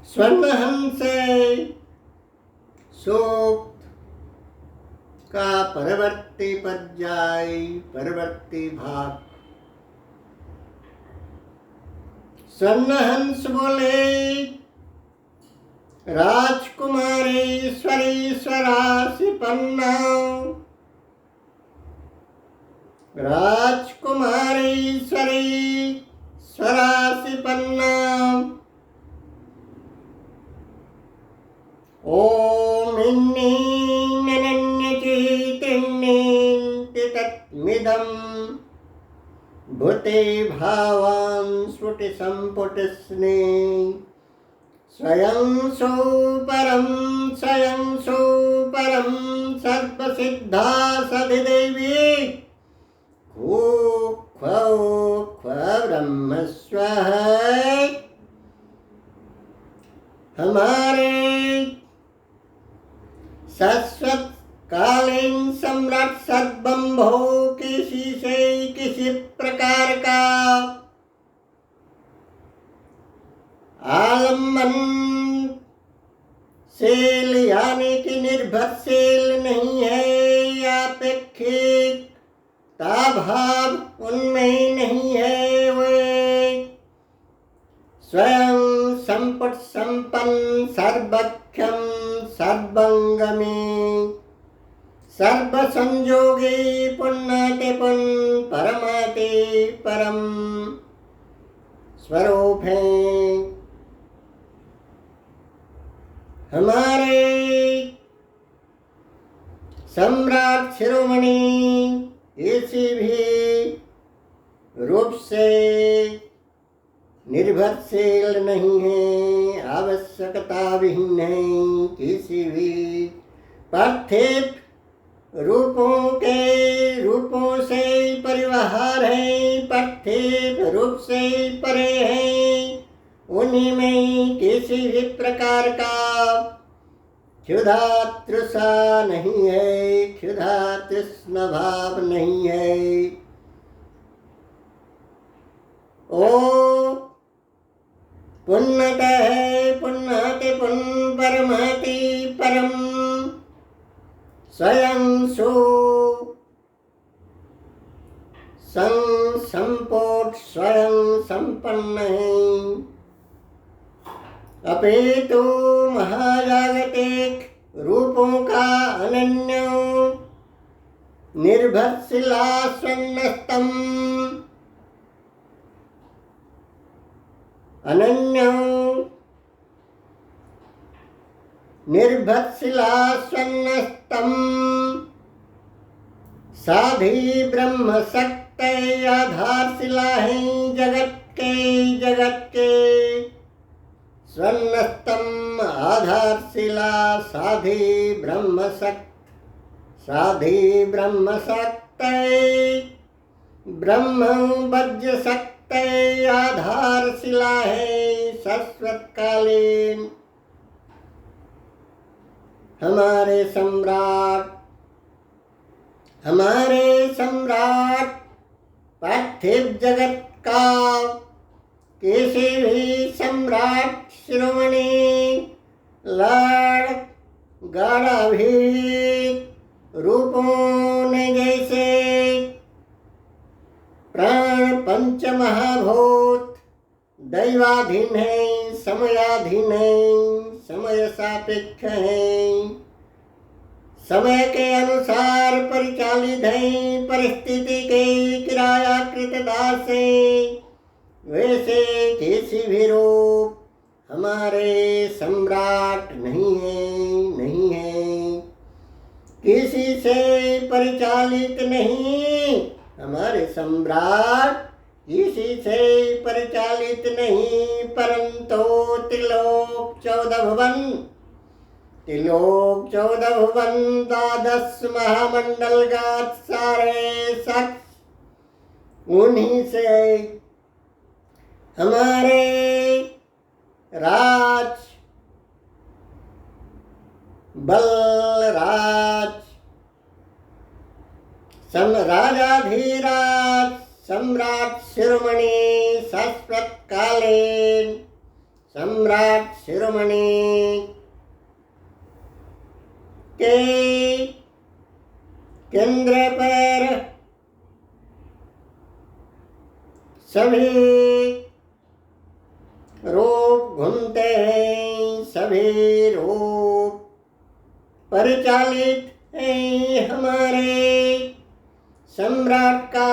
स्वर्णहंस सूक्त का परवर्ती पर्याय परवर्ती भाग। स्वर्णहंस बोले, राजकुमारेश्वरीश्वरासि पन्ना, राजकुमारेश्वरीश्वरासि पन्ना। ओम इन्नीनन्यचैतन्येति तत्मिदं भूते भावान् स्फुटिसम्पुटिस्ने स्वयं सोपरं सर्वसिद्धा सदिदेवी खो ब्रह्म स्वः। हमारे शाश्वत कालीन सम्राट सद्बंभो किसी से किसी प्रकार का आलम्बनशील यानी कि निर्भरशील नहीं है, या अपेक्षित भाव उनमें नहीं है। वे स्वयं संपट संपन्न सर्वक्षम सर्वंगमी सर्व संयोगी पुण्यते पुण्य परमाते परम स्वरूप है। हमारे सम्राट शिरोमणि किसी भी रूप से निर्भरशील नहीं है, आवश्यकता विहीन है, किसी भी पार्थिव रूपों से परिवार है, पार्थिव रूप से परे है। उन्हीं में किसी भी प्रकार का क्षुधा तृषा नहीं है, क्षुधा तृष्ण भाव नहीं है। ओ पुण्यत है पुण्यते पुण्य परमाति परम स्वयं सो संपोट स्वयं संपन्न है। अपितु महाजागतिक रूपों का अनन्य निर्भरशिला स्वर्णस्तम अनन्य निर्भरशिला स्वर्णस्तम साधी ब्रह्म शक्ति आधारशिला है जगत के स्वर्णस्तम आधारशिला साधी ब्रह्म शक्ति ब्रह्म वज्र शक्ति आधारशिला है शाश्वतकालीन। हमारे सम्राट पार्थिव जगत का किसी भी सम्राट शिरोमणि लड़ गाढ़ाभीत रूपों ने जैसे प्राण पंच महाभूत दैवाधीन है, समयाधीन है, समय सापेक्ष है, समय के अनुसार परिचालित है, परिस्थिति के किरायाकृत दास है। वैसे किसी भी रूप हमारे सम्राट नहीं है, किसी से परिचालित नहीं। हमारे सम्राट किसी से परिचालित नहीं, परंतु त्रिलोक 14 भुवन 12 महामंडल का सारे शख्स उन्हीं से हमारे राजाधीराज सम्राट शिरोमणि शाश्वतकालीन सम्राट शिरोमणि के केंद्र पर सभी रूप घूमते हैं, सभी रूप परिचालित हैं हमारे सम्राट का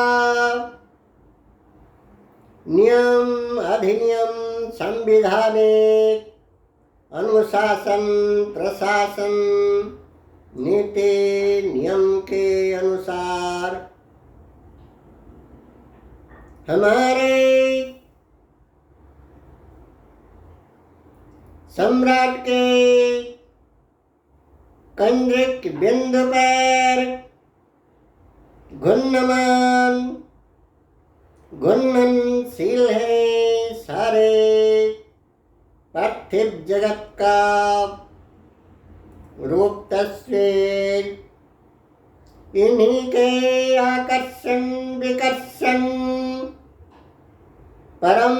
नियम अधिनियम संविधानिक अनुशासन प्रशासन नीति नियम के अनुसार हमारे सम्राट के केंद्रिक बिंदु पर घूर्णमान घूर्णनशील है सारे पार्थिव जगत का रूप तस्वीर। इन्हीं के आकर्षण विकर्षण परम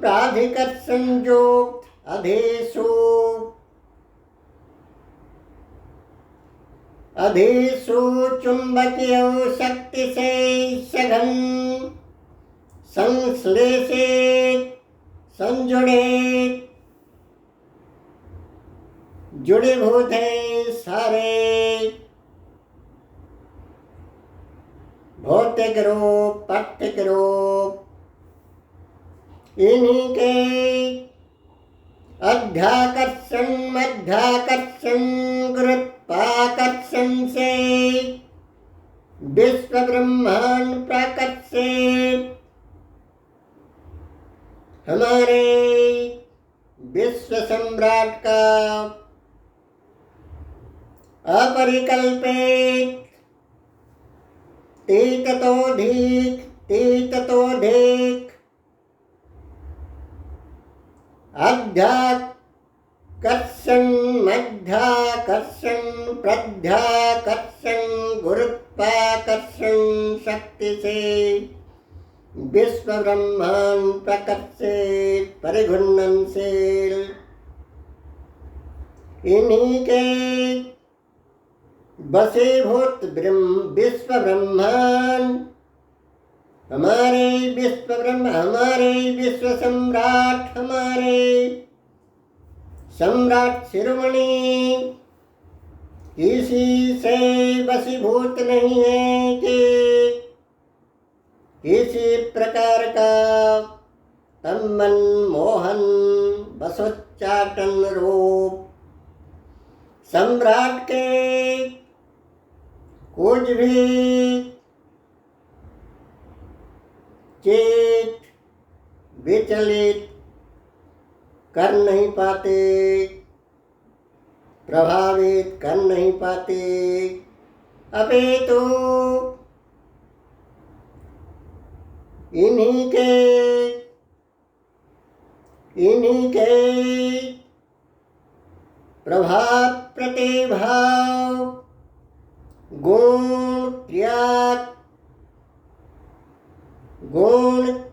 प्राधिकर्षण युक्त अधिसु चुंबकीय शक्ति से सघन संश्लेषित संजुड़ित जुड़ीभूत हैं सारे भौतिक रूप पार्थिक रूप। इन्हीं के अध्याकर्षण मध्याकर्षण गुरुत्वाकर्षण से विश्व ब्रह्मांड प्रकर्षित हमारे विश्व सम्राट का अपरिकल्पित तीततोधिक अध्याकर्षण मध्याकर्षण प्रध्याकर्षण गुरुत्वाकर्षण शक्ति से विश्व ब्रह्मांड प्रकर्षित परिघूर्णनशील। इन्हीं के वशीभूत विश्व ब्रह्मांड हमारे विश्व सम्राट हमारे सम्राट शिरोमणि किसी से वशीभूत नहीं है कि किसी प्रकार का तन्मन मोहन वशोच्चाटन रूप सम्राट के कुछ भी चेत विचलित कर नहीं पाते प्रभावित कर नहीं पाते अपितु इन्हीं के प्रभाव प्रतिभाव गुण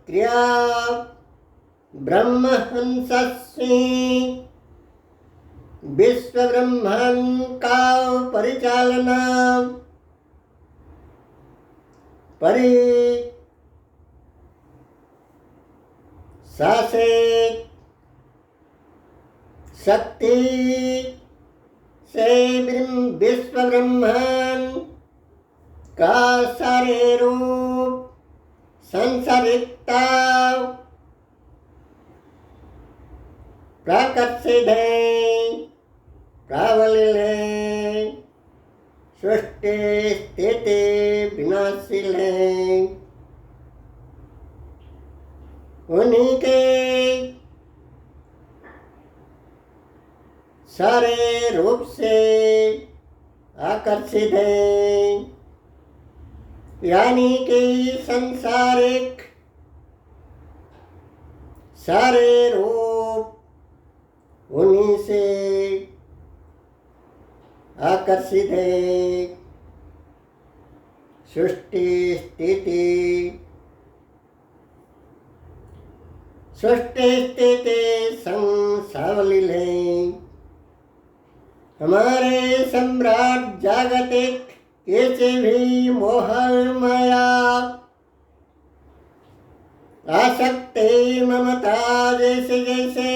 क्रिया ब्रह्महंसस्वी विश्व ब्रह्मांड का परिचालना शासित शक्ति से विश्व ब्रह्मांड का सारे रूप संसारिकता प्राकर्षित है प्रावलिल है सृष्टि स्थिति विनाशील है। उन्हीं के सारे रूप से आकर्षित है यानी कि संसारिक सारे रूप उन्हीं से आकर्षित है। सृष्टि स्थिति सृष्टि स्थिति संसावलीले हमारे सम्राट जागतिक किसी भी मोह माया आसक्ति ममता जैसे जैसे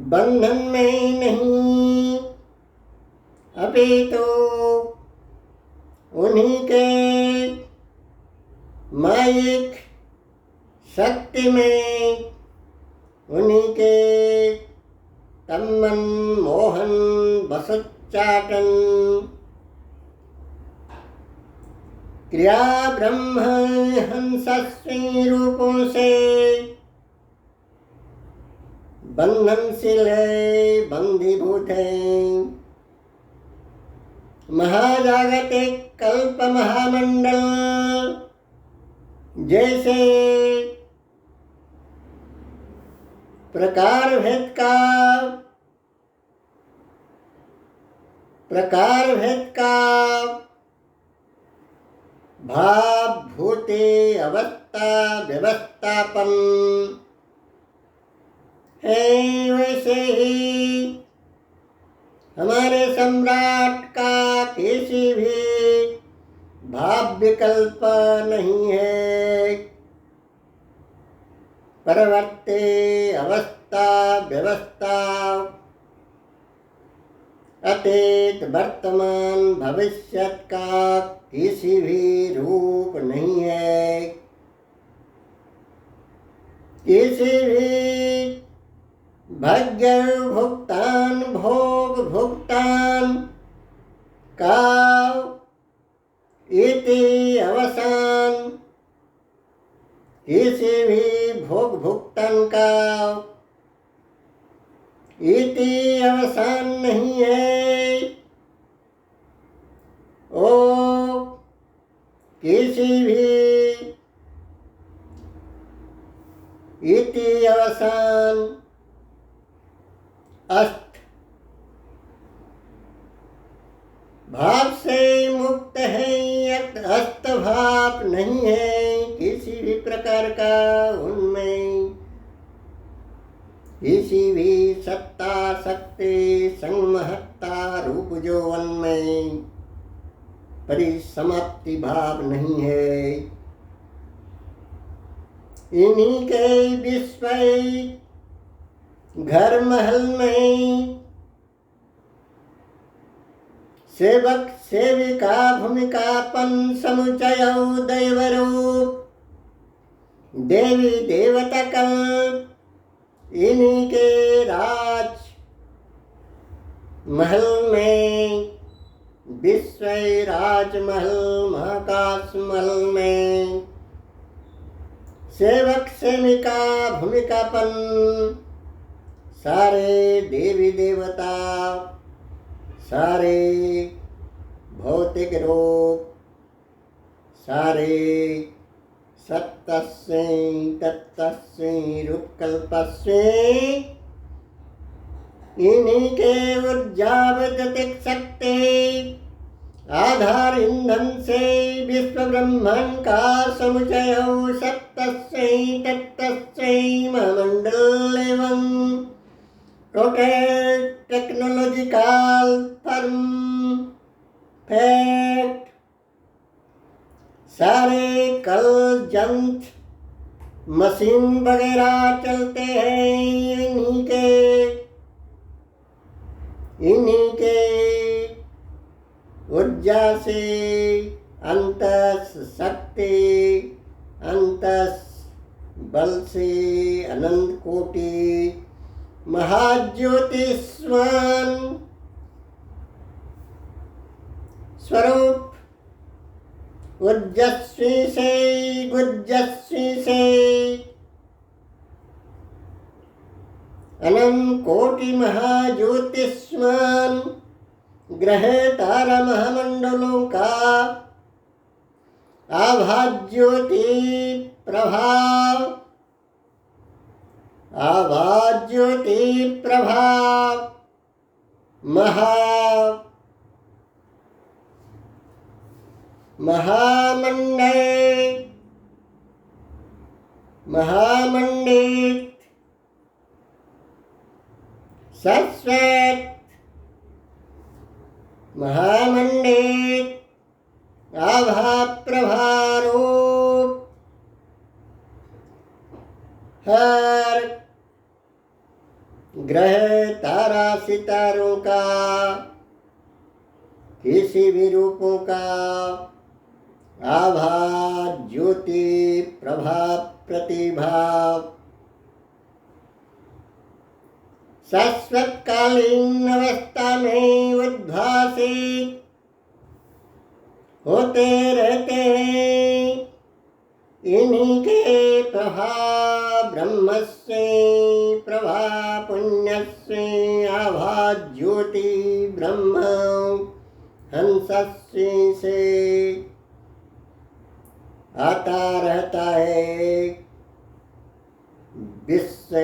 बंधन में नहीं, अपितु उन्हीं के मायिक शक्ति में, उन्हीं के तमन मोहन बसोच्चाटन क्रिया ब्रह्म हंसस्वी रूपों से बंधनशील है, बंधीभूत है। महाजागतिक कल्प महामंडल जैसे प्रकार भेद का भाव भूति अवस्था व्यवस्थापन है, वैसे ही हमारे सम्राट का किसी भी भाव विकल्प नहीं है। परवर्ती अवस्था व्यवस्था अतीत वर्तमान भविष्य का किसी भी रूप नहीं है। किसी भी भाग्य भुगतान भोग भुगतान का इति अवसान, किसी भी भोग भुगतान का इति अवसान नहीं है। ओ किसी भी इति अवसान अस्त भाव से मुक्त है, अस्त भाव नहीं है किसी भी प्रकार का उनमें। किसी भी सत्ता शक्ति संमहत्ता रूप जो उनमें परिसमाप्ति भाव नहीं है। इन्हीं के विश्व घर महल में सेवक सेविका भूमिकापन समुचय दैवरूप देवी देवता कल्प इन्हीं के राज महल में, विश्व राजमहल महाकाश महल में सेवक सेविका भूमिकापन सारे देवी देवता, सारे भौतिक रूप, सारे सत्तस्मै तत्तस्मै रूपकल्पस्मै इन्हीं के ऊर्जा विद्युतिक शक्ति आधार ईंधन से विश्व ब्रह्मांड का समुचय सत्तस्मै तत्तस्मै महामंडल एवं टोटल टेक्नोलॉजिकल फर्म फैक्ट सारे कल जंत्र मशीन वगैरह चलते हैं इन्हीं के ऊर्जा से अंतस शक्ति अंतस बल से अनंत कोटि महाज्योतिष्मान स्वरूप ऊर्जस्वी से गुज्जस्वी से अनंत कोटि महाज्योतिष्मान ग्रह तारा महामंडलों का आभाज्योति प्रभाव महामंडल महामंडित शाश्वत महामंडित आभा प्रभारूप हर ग्रह तारा सितारों का किसी भी रूपों का आभा ज्योति प्रभा प्रतिभा शाश्वत कालीन अवस्था में उद्भासित होते रहते हैं। इन्हीं के प्रभाव ब्रह्म से प्रभा पुण्य से आभा ज्योति ब्रह्म हंसस्य से आता रहता है विश्व